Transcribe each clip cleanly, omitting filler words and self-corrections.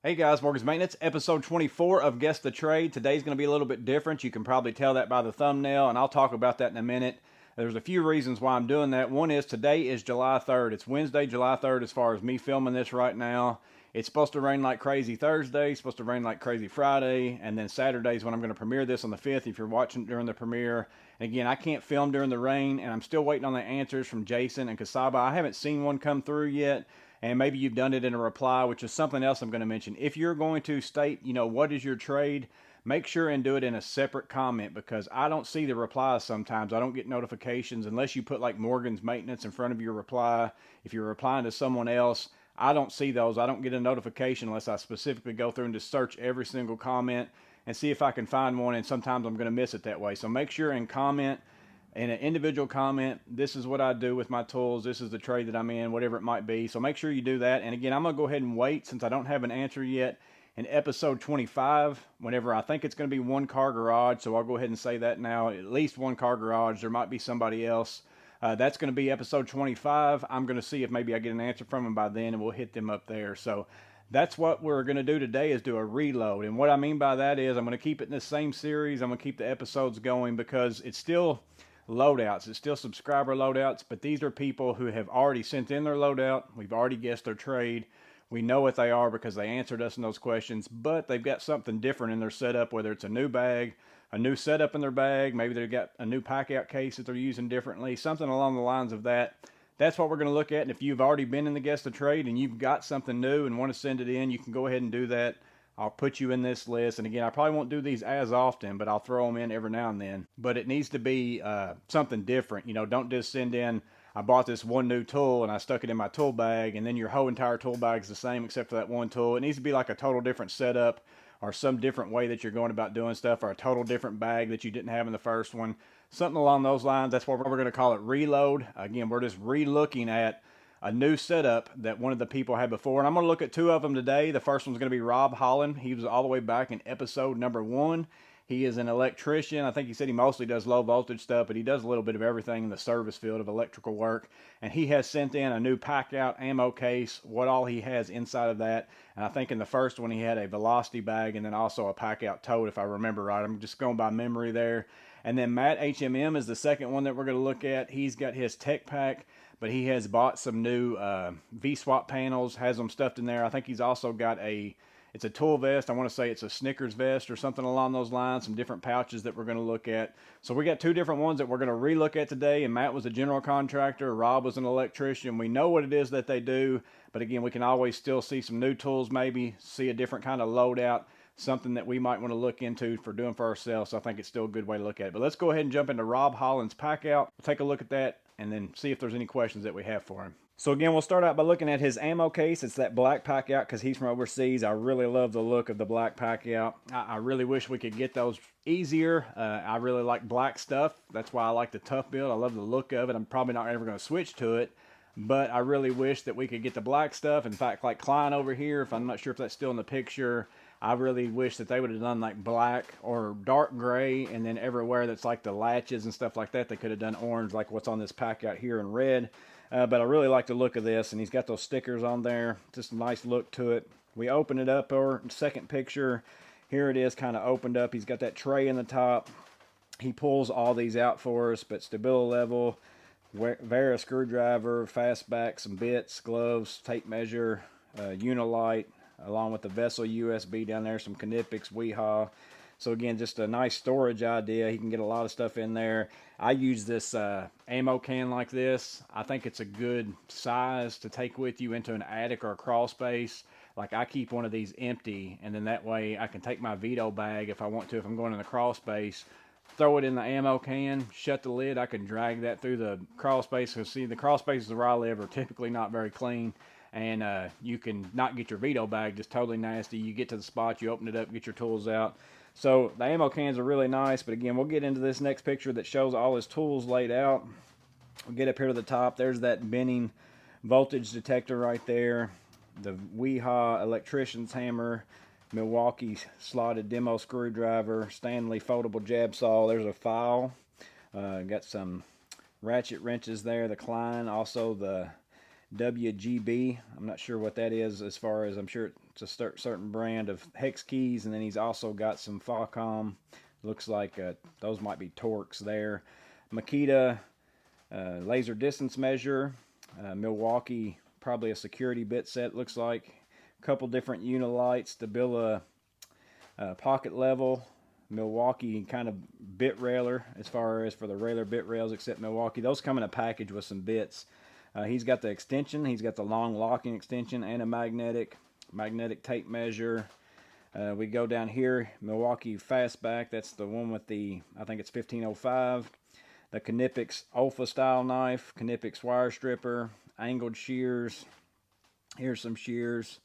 Hey guys, Morgan's Maintenance, episode 24 of Guess the Trade. Today's going to be a little bit different. You can probably tell that by the thumbnail, and I'll talk about that in a minute. There's a few reasons why I'm doing that. One is today is July 3rd. It's Wednesday, July 3rd, as far as me filming this right now. It's supposed to rain like crazy Thursday, it's supposed to rain like crazy Friday, and then Saturday's when I'm going to premiere this on the 5th if you're watching during the premiere. And again, I can't film during the rain, and I'm still waiting on the answers from Jason and Kasaba. I haven't seen one come through yet, and maybe you've done it in a reply, which is something else I'm going to mention. If you're going to state, what is your trade, make sure and do it in a separate comment, because I don't see the replies sometimes. I don't get notifications unless you put like Morgan's Maintenance in front of your reply. If you're replying to someone else, I don't see those. I don't get a notification unless I specifically go through and just search every single comment and see if I can find one, and sometimes I'm going to miss it that way. So make sure and comment in an individual comment, this is what I do with my tools, this is the trade that I'm in, whatever it might be. So make sure you do that. And again, I'm going to go ahead and wait, since I don't have an answer yet, in episode 25, whenever I think it's going to be one car garage. So I'll go ahead and say that now, at least one car garage. There might be somebody else. That's going to be episode 25. I'm going to see if maybe I get an answer from them by then, and we'll hit them up there. So that's what we're going to do today, is do a reload. And what I mean by that is I'm going to keep it in the same series. I'm going to keep the episodes going because it's still loadouts. It's still subscriber loadouts, but these are people who have already sent in their loadout. We've already guessed their trade. We know what they are because they answered us in those questions, but they've got something different in their setup, whether it's a new bag, a new setup in their bag, maybe they've got a new pack out case that they're using differently, something along the lines of that. That's what we're going to look at. And if you've already been in the Guess the Trade and you've got something new and want to send it in, you can go ahead and do that. I'll put you in this list. And again, I probably won't do these as often, but I'll throw them in every now and then. But it needs to be something different. Don't just send in, I bought this one new tool and I stuck it in my tool bag, and then your whole entire tool bag is the same except for that one tool. It needs to be like a total different setup, or some different way that you're going about doing stuff, or a total different bag that you didn't have in the first one. Something along those lines. That's what we're going to call it, reload. Again, we're just re-looking at a new setup that one of the people had before. And I'm going to look at two of them today. The first one's going to be Rob Holland. He was all the way back in episode number 1. He is an electrician. I think he said he mostly does low voltage stuff, but he does a little bit of everything in the service field of electrical work. And he has sent in a new pack out ammo case, what all he has inside of that. And I think in the first one he had a velocity bag and then also a pack out tote, if I remember right. I'm just going by memory there. And then Matt HMM is the second one that we're going to look at. He's got his tech pack, but he has bought some new V-swap panels, has them stuffed in there. I think he's also got it's a tool vest. I want to say it's a Snickers vest or something along those lines, some different pouches that we're going to look at. So we got two different ones that we're going to relook at today, and Matt was a general contractor, Rob was an electrician. We know what it is that they do, but again, we can always still see some new tools, maybe see a different kind of loadout, something that we might want to look into for doing for ourselves. So I think it's still a good way to look at it. But let's go ahead and jump into Rob Holland's pack out. We'll take a look at that and then see if there's any questions that we have for him. So again, we'll start out by looking at his ammo case. It's that black pack out because he's from overseas. I really love the look of the black pack out. I really wish we could get those easier. I really like black stuff. That's why I like the tough build. I love the look of it. I'm probably not ever going to switch to it, but I really wish that we could get the black stuff. In fact, like Klein over here, if I'm not sure if that's still in the picture, I really wish that they would have done like black or dark gray, and then everywhere that's like the latches and stuff like that, they could have done orange like what's on this pack out here in red. But I really like the look of this, and he's got those stickers on there. Just a nice look to it. We open it up, or second picture, here it is kind of opened up. He's got that tray in the top. He pulls all these out for us, but stability level, Vera screwdriver, fastback, some bits, gloves, tape measure, Unilight, along with the Vessel USB down there, some Knipex, Weehaw. So again, just a nice storage idea. He can get a lot of stuff in there. I use this ammo can like this. I think it's a good size to take with you into an attic or a crawl space. Like I keep one of these empty, and then that way I can take my Vito bag if I want to, if I'm going in the crawl space, throw it in the ammo can, shut the lid. I can drag that through the crawl space. Because see, the crawl spaces where I live are typically not very clean. And you can not get your Vito bag, just totally nasty. You get to the spot, you open it up, get your tools out. So the ammo cans are really nice, but again, we'll get into this next picture that shows all his tools laid out. We'll get up here to the top. There's that Benning voltage detector right there. The Weehaw electrician's hammer, Milwaukee slotted demo screwdriver, Stanley foldable jab saw. There's a file. Got some ratchet wrenches there, the Klein, also the WGB. I'm not sure what that is, as far as I'm sure it's a certain brand of hex keys. And then he's also got some Falcom. Looks like those might be Torx there. Makita laser distance measure. Milwaukee, probably a security bit set, looks like. A couple different Unilights to build a pocket level. Milwaukee kind of bit railer, as far as for the railer bit rails, except Milwaukee. Those come in a package with some bits. He's got the extension. He's got the long locking extension and a magnetic tape measure. We go down here, Milwaukee Fastback. That's the one with the, I think it's 1505. The Knipex Alpha style knife, Knipex wire stripper, angled shears. Here's some shears.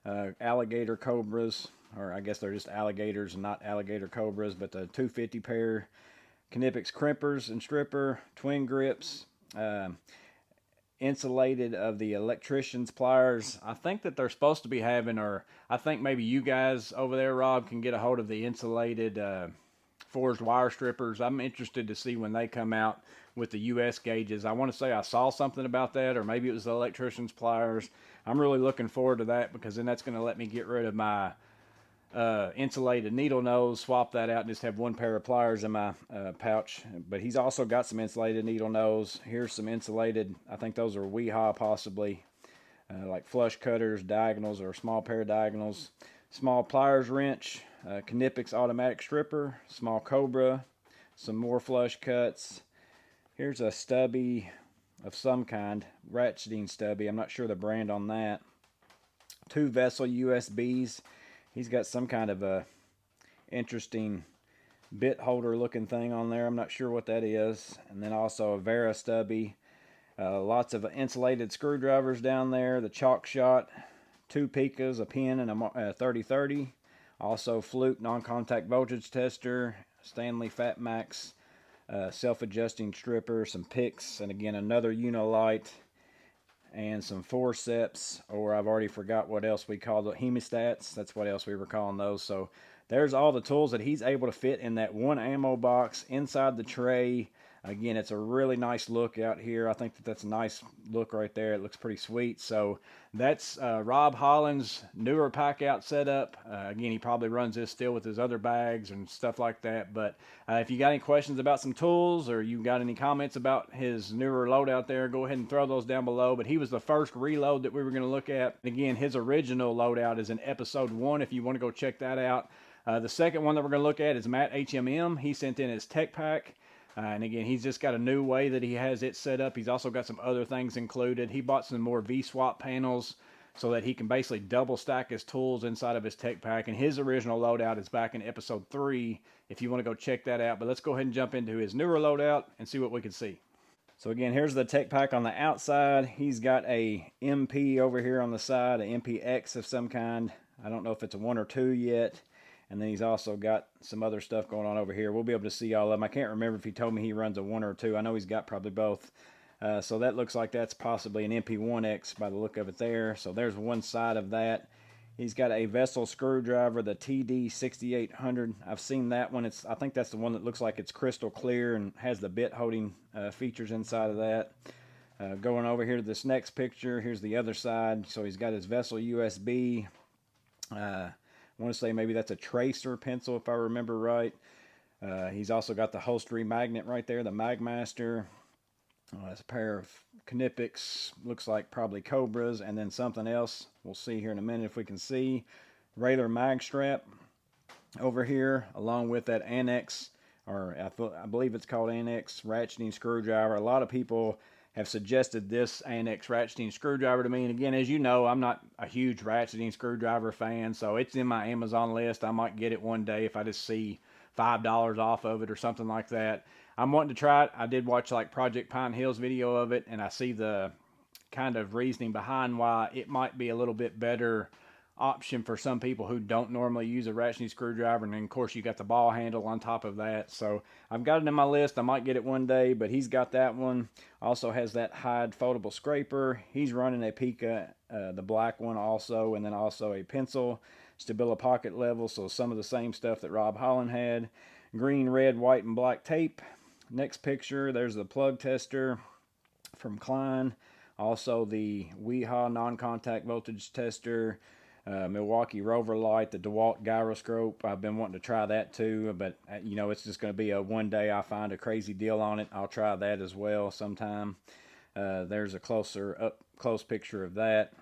Alligator cobras, or I guess they're just alligators and not alligator cobras, but the 250 pair. Knipex crimpers and stripper, twin grips. Insulated of the electrician's pliers. I think that they're supposed to be having, or I think maybe you guys over there, Rob, can get a hold of the insulated forged wire strippers. I'm interested to see when they come out with the US gauges. I want to say I saw something about that, or maybe it was the electrician's pliers. I'm really looking forward to that, because then that's going to let me get rid of my insulated needle nose, swap that out, and just have one pair of pliers in my pouch. But he's also got some insulated needle nose. Here's some insulated, I think those are Weehaw possibly, like flush cutters, diagonals, or a small pair of diagonals. Small pliers wrench, Knipex automatic stripper, small Cobra, some more flush cuts. Here's a stubby of some kind, ratcheting stubby. I'm not sure the brand on that. 2 vessel USBs. He's got some kind of a interesting bit holder looking thing on there. I'm not sure what that is. And then also a Vera stubby. Lots of insulated screwdrivers down there. The chalk shot, 2 Pikas, a pin, and a 3030. Also Fluke non-contact voltage tester, Stanley Fatmax self-adjusting stripper, some picks, and again another Unilight, and some forceps, or I've already forgot what else we call the hemostats. That's what else we were calling those. So there's all the tools that he's able to fit in that one ammo box inside the tray. Again, it's a really nice look out here. I think that that's a nice look right there. It looks pretty sweet. So that's Rob Holland's newer pack out setup. Again, he probably runs this still with his other bags and stuff like that. But if you got any questions about some tools, or you got any comments about his newer loadout there, go ahead and throw those down below. But he was the first reload that we were going to look at. Again, his original loadout is in episode 1 if you want to go check that out. The second one that we're going to look at is Matt HMM. He sent in his tech pack. And again, he's just got a new way that he has it set up. He's also got some other things included. He bought some more V-swap panels so that he can basically double stack his tools inside of his tech pack. And his original loadout is back in episode 3 if you want to go check that out. But let's go ahead and jump into his newer loadout and see what we can see. So again, here's the tech pack on the outside. He's got a MP over here on the side, an MPX of some kind. I don't know if it's a 1 or 2 yet. And then he's also got some other stuff going on over here. We'll be able to see all of them. I can't remember if he told me he runs a 1 or 2. I know he's got probably both. So that looks like that's possibly an MP1X by the look of it there. So there's one side of that. He's got a vessel screwdriver, the TD6800. I've seen that one. I think that's the one that looks like it's crystal clear and has the bit holding features inside of that. Going over here to this next picture, here's the other side. So he's got his vessel USB. I want to say maybe that's a tracer pencil if I remember right. He's also got the holstery magnet right there, the Magmaster. That's a pair of Knipex, looks like probably Cobras, and then something else. We'll see here in a minute if we can see. Railer mag strap over here, along with that Annex, or I believe it's called Annex ratcheting screwdriver. A lot of people have suggested this Annex ratcheting screwdriver to me. And again, as you know, I'm not a huge ratcheting screwdriver fan, so it's in my Amazon list. I might get it one day if I just see $5 off of it or something like that. I'm wanting to try it. I did watch like Project Pine Hill's video of it, and I see the kind of reasoning behind why it might be a little bit better option for some people who don't normally use a ratcheting screwdriver. And then of course you got the ball handle on top of that. So I've got it in my list. I might get it one day, but he's got that one. Also has that Hyde foldable scraper. He's running a Pika, the black one also, and then also a pencil Stabila pocket level. So some of the same stuff that Rob Holland had. Green, red, white, and black tape. Next picture, there's the plug tester from Klein. Also the Weha non-contact voltage tester, Milwaukee Rover Light, the DeWalt gyroscope. I've been wanting to try that too, but you know, it's just going to be a one day I find a crazy deal on it, I'll try that as well sometime. There's a close picture of that.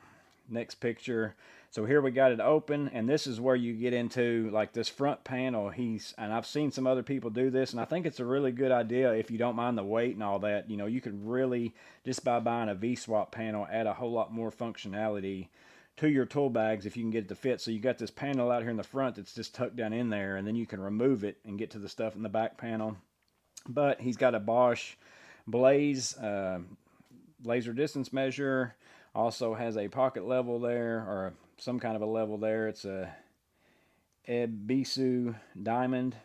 Next picture. So here we got it open, and this is where you get into like this front panel. And I've seen some other people do this, and I think it's a really good idea if you don't mind the weight and all that. You know, you could really, just by buying a V-swap panel, add a whole lot more functionality to your tool bags if you can get it to fit. So you got this panel out here in the front that's just tucked down in there, and then you can remove it and get to the stuff in the back panel. But he's got a Bosch Blaze laser distance measure. Also has a pocket level there, or some kind of a level there. It's a Ebisu Diamond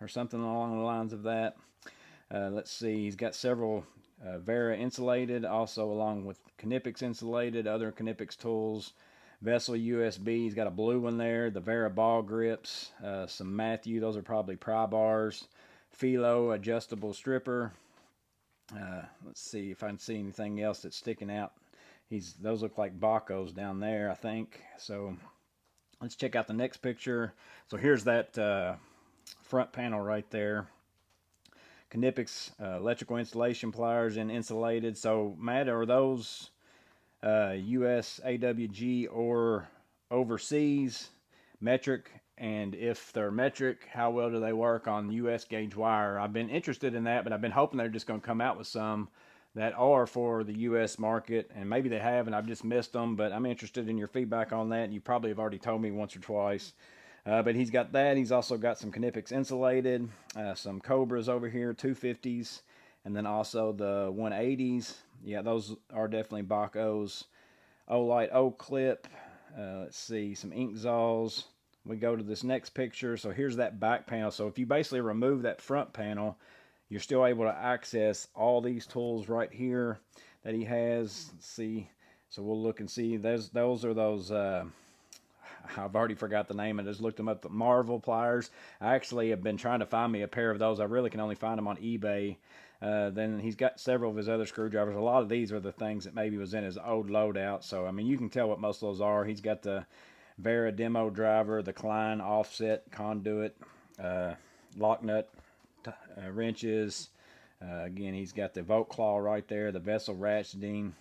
or something along the lines of that. Let's see, he's got several Vera insulated, also along with Knipex insulated, other Knipex tools. Vessel USB, he's got a blue one there. The Vera ball grips, some Matthew, those are probably pry bars. Philo adjustable stripper. Let's see if I can see anything else that's sticking out. Those look like Bacos down there, I think. So let's check out the next picture. So here's that front panel right there. Knipex electrical installation pliers and insulated. So Matt, are those US AWG or overseas metric? And if they're metric, how well do they work on US gauge wire? I've been interested in that, but I've been hoping they're just going to come out with some that are for the US market, and maybe they have and I've just missed them, but I'm interested in your feedback on that, and you probably have already told me once or twice. But he's got that. He's also got some Knipex insulated, some Cobras over here, 250s, and then also the 180s. Yeah, those are definitely Bacos. Olight O-clip. Let's see, some Inkzaws. We go to this next picture. So here's that back panel. So if you basically remove that front panel, you're still able to access all these tools right here that he has. Let's see. So we'll look and see. Those are those, I've already forgot the name. I just looked them up, the Marvel pliers. I actually have been trying to find me a pair of those. I really can only find them on eBay. Then he's got several of his other screwdrivers. A lot of these are the things that maybe was in his old loadout. So, I mean, you can tell what most of those are. He's got the Vera demo driver, the Klein offset conduit, lock nut wrenches. Again, he's got the Volt Claw right there, the vessel ratcheting.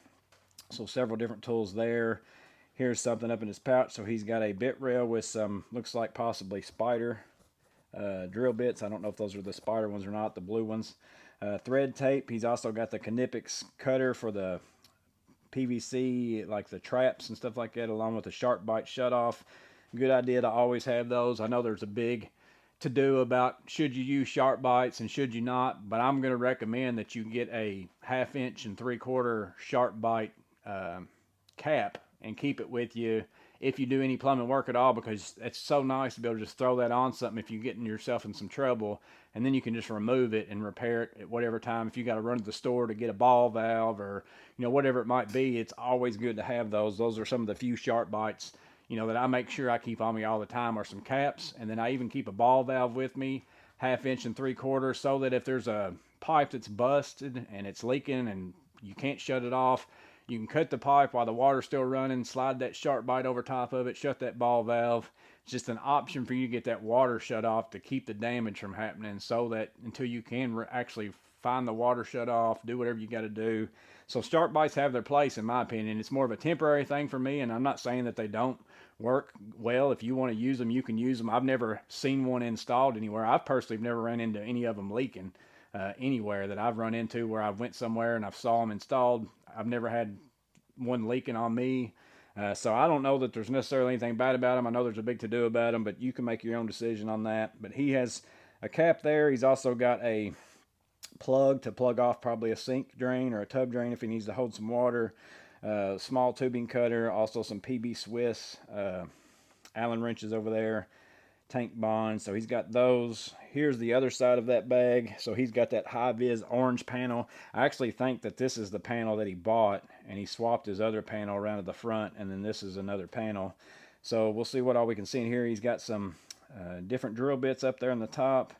So several different tools there. Here's something up in his pouch. So he's got a bit rail with some, looks like possibly spider drill bits. I don't know if those are the spider ones or not, the blue ones. Thread tape. He's also got the Knipex cutter for the PVC, like the traps and stuff like that, along with the sharp bite shutoff. Good idea to always have those. I know there's a big to do about should you use sharp bites and should you not, but I'm going to recommend that you get a 1/2 inch and 3/4 sharp bite cap and keep it with you if you do any plumbing work at all, because it's so nice to be able to just throw that on something if you're getting yourself in some trouble, and then you can just remove it and repair it at whatever time. If you got to run to the store to get a ball valve or, you know, whatever it might be, it's always good to have those. Those are some of the few sharp bites, you know, that I make sure I keep on me all the time, are some caps. And then I even keep a ball valve with me, 1/2 inch and 3/4, so that if there's a pipe that's busted and it's leaking and you can't shut it off, you can cut the pipe while the water's still running, slide that sharp bite over top of it, shut that ball valve. It's just an option for you to get that water shut off to keep the damage from happening, so that until you can actually find the water shut off, do whatever you got to do. So sharp bites have their place, in my opinion. It's more of a temporary thing for me, and I'm not saying that they don't work well. If you want to use them, you can use them. I've never seen one installed anywhere. I've personally never ran into any of them leaking anywhere that I've run into where I went somewhere and I've saw them installed. I've never had one leaking on me. So I don't know that there's necessarily anything bad about them. I know there's a big to-do about them, but you can make your own decision on that. But he has a cap there. He's also got a plug to plug off probably a sink drain or a tub drain if he needs to hold some water. Small tubing cutter, also some PB Swiss Allen wrenches over there, tank bonds. So he's got those. Here's the other side of that bag. So he's got that high-vis orange panel. I actually think that this is the panel that he bought, and he swapped his other panel around to the front, and then this is another panel. So we'll see what all we can see in here. He's got some different drill bits up there on the top,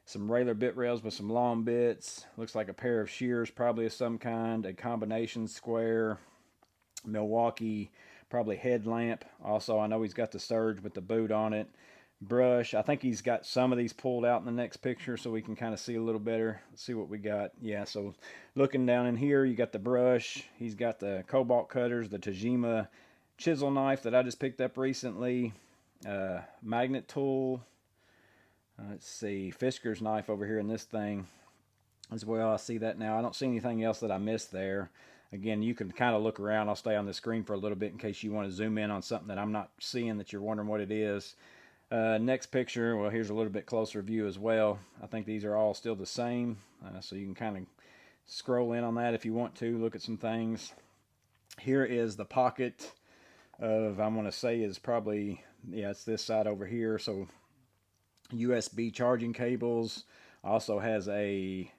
some Railer bit rails with some long bits. Looks like a pair of shears probably of some kind, a combination square. Milwaukee, probably headlamp. Also, I know he's got the Surge with the boot on it. Brush. I think he's got some of these pulled out in the next picture so we can kind of see a little better. Let's see what we got. Yeah, so looking down in here, you got the brush. He's got the cobalt cutters, the Tajima chisel knife that I just picked up recently. Magnet tool. Let's see, Fisker's knife over here in this thing as well. I see that now. I don't see anything else that I missed there. Again, you can kind of look around. I'll stay on the screen for a little bit in case you want to zoom in on something that I'm not seeing that you're wondering what it is. Next picture, well, here's a little bit closer view as well. I think these are all still the same, so you can kind of scroll in on that if you want to, look at some things. Here is the pocket of, I'm going to say is probably, yeah, it's this side over here. So USB charging cables. Also has a,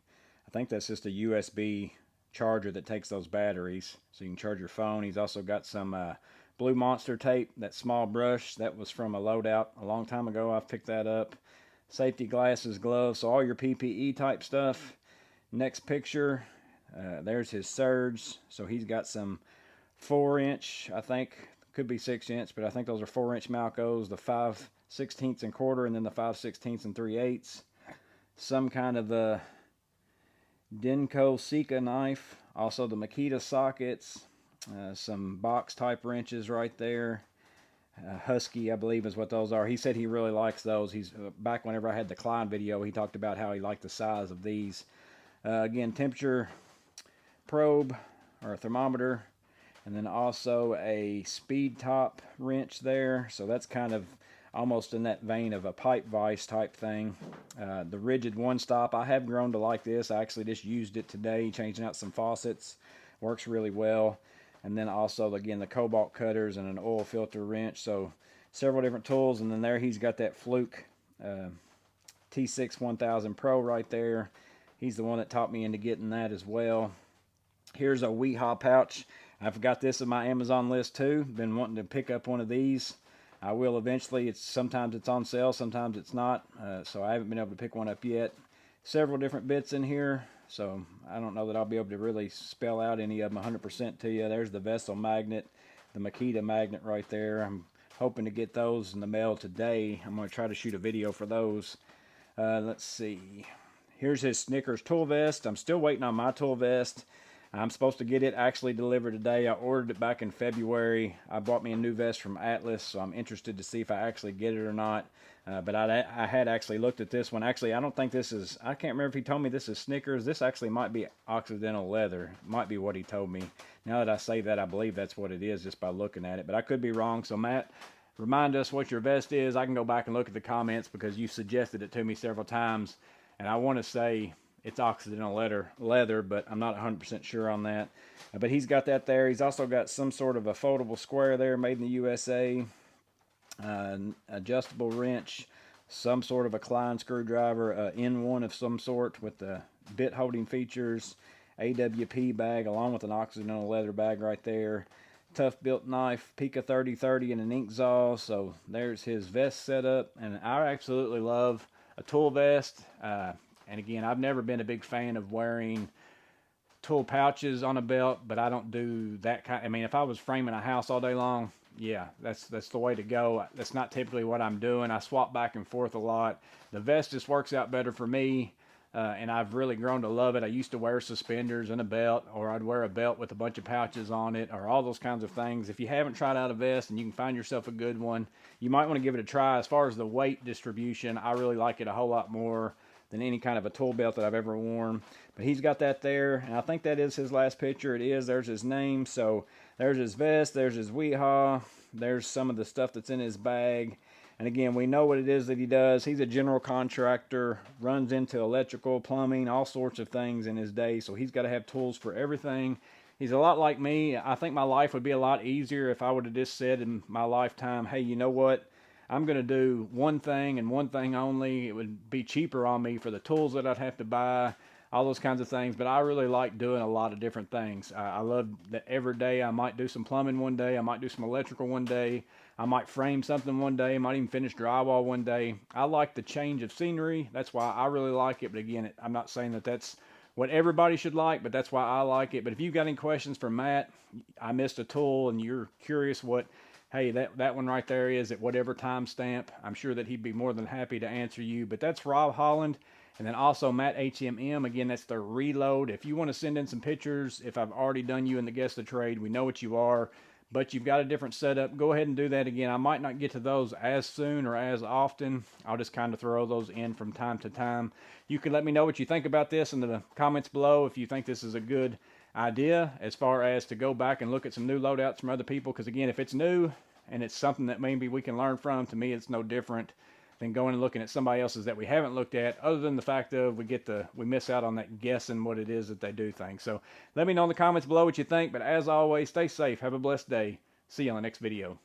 I think that's just a USB charger that takes those batteries so you can charge your phone. He's also got some Blue Monster tape, that small brush that was from a Loadout a long time ago. I've picked that up. Safety glasses, gloves, so all your PPE type stuff. Next picture, there's his Surge. So he's got some 4-inch, I think, could be 6-inch, but I think those are 4-inch Malcos, the 5/16 and quarter, and then the 5/16 and 3/8. Some kind of the Denko Sika knife, also the Makita sockets, some box type wrenches right there. Husky, I believe, is what those are. He said he really likes those. He's back whenever I had the Klein video, he talked about how he liked the size of these. Again, temperature probe or a thermometer, and then also a speed top wrench there. So that's kind of almost in that vein of a pipe vise type thing. The rigid one stop, I have grown to like this. I actually just used it today, changing out some faucets. Works really well. And then also, again, the cobalt cutters and an oil filter wrench. So several different tools. And then there he's got that Fluke T6 1000 Pro right there. He's the one that taught me into getting that as well. Here's a Weehaw pouch. I've got this on my Amazon list too. Been wanting to pick up one of these. I will eventually. Sometimes it's on sale, sometimes it's not. So I haven't been able to pick one up yet. Several different bits in here. So I don't know that I'll be able to really spell out any of them 100% to you. There's the Vessel magnet, the Makita magnet right there. I'm hoping to get those in the mail today. I'm going to try to shoot a video for those. Let's see. Here's his Snickers tool vest. I'm still waiting on my tool vest. I'm supposed to get it actually delivered today. I ordered it back in February. I bought me a new vest from Atlas, so I'm interested to see if I actually get it or not. But I had actually looked at this one. Actually, I don't think this is, I can't remember if he told me this is Snickers. This actually might be Occidental leather. Might be what he told me. Now that I say that, I believe that's what it is just by looking at it. But I could be wrong. So Matt, remind us what your vest is. I can go back and look at the comments because you suggested it to me several times. And I want to say it's Occidental leather, but I'm not 100% sure on that. But he's got that there. He's also got some sort of a foldable square there, made in the USA. Adjustable wrench, some sort of a Klein screwdriver, N1 of some sort with the bit holding features, AWP bag along with an Occidental leather bag right there. Tough built knife, Pika 3030 and an ink saw. So there's his vest setup, and I absolutely love a tool vest. And again, I've never been a big fan of wearing tool pouches on a belt, but I don't do that kind. I mean, if I was framing a house all day long, yeah, that's the way to go. That's not typically what I'm doing. I swap back and forth a lot. The vest just works out better for me, and I've really grown to love it. I used to wear suspenders and a belt, or I'd wear a belt with a bunch of pouches on it, or all those kinds of things. If you haven't tried out a vest and you can find yourself a good one, you might want to give it a try. As far as the weight distribution, I really like it a whole lot more than any kind of a tool belt that I've ever worn. But he's got that there, and I think that is his last picture. It is. There's his name. So there's his vest, there's his Weehaw, there's some of the stuff that's in his bag. And again, we know what it is that he does. He's a general contractor, runs into electrical, plumbing, all sorts of things in his day. So he's got to have tools for everything. He's a lot like me. I think my life would be a lot easier if I would have just said in my lifetime, hey, you know what? I'm going to do one thing and one thing only. It would be cheaper on me for the tools that I'd have to buy, all those kinds of things. But I really like doing a lot of different things. I love that every day I might do some plumbing one day. I might do some electrical one day. I might frame something one day. I might even finish drywall one day. I like the change of scenery. That's why I really like it. But again, I'm not saying that that's what everybody should like, but that's why I like it. But if you've got any questions for Matt, I missed a tool and you're curious what, hey, that one right there is at whatever timestamp, I'm sure that he'd be more than happy to answer you. But that's Rob Holland. And then also Matt HMM, again, that's their Reload. If you want to send in some pictures, if I've already done you in the Guess the Trade, we know what you are, but you've got a different setup, go ahead and do that again. I might not get to those as soon or as often. I'll just kind of throw those in from time to time. You can let me know what you think about this in the comments below, if you think this is a good idea as far as to go back and look at some new loadouts from other people. Because again, if it's new and it's something that maybe we can learn from, to me it's no different than going and looking at somebody else's that we haven't looked at, other than the fact of we miss out on that guessing what it is that they do things. So let me know in the comments below what you think, but as always, stay safe, have a blessed day. See you on the next video.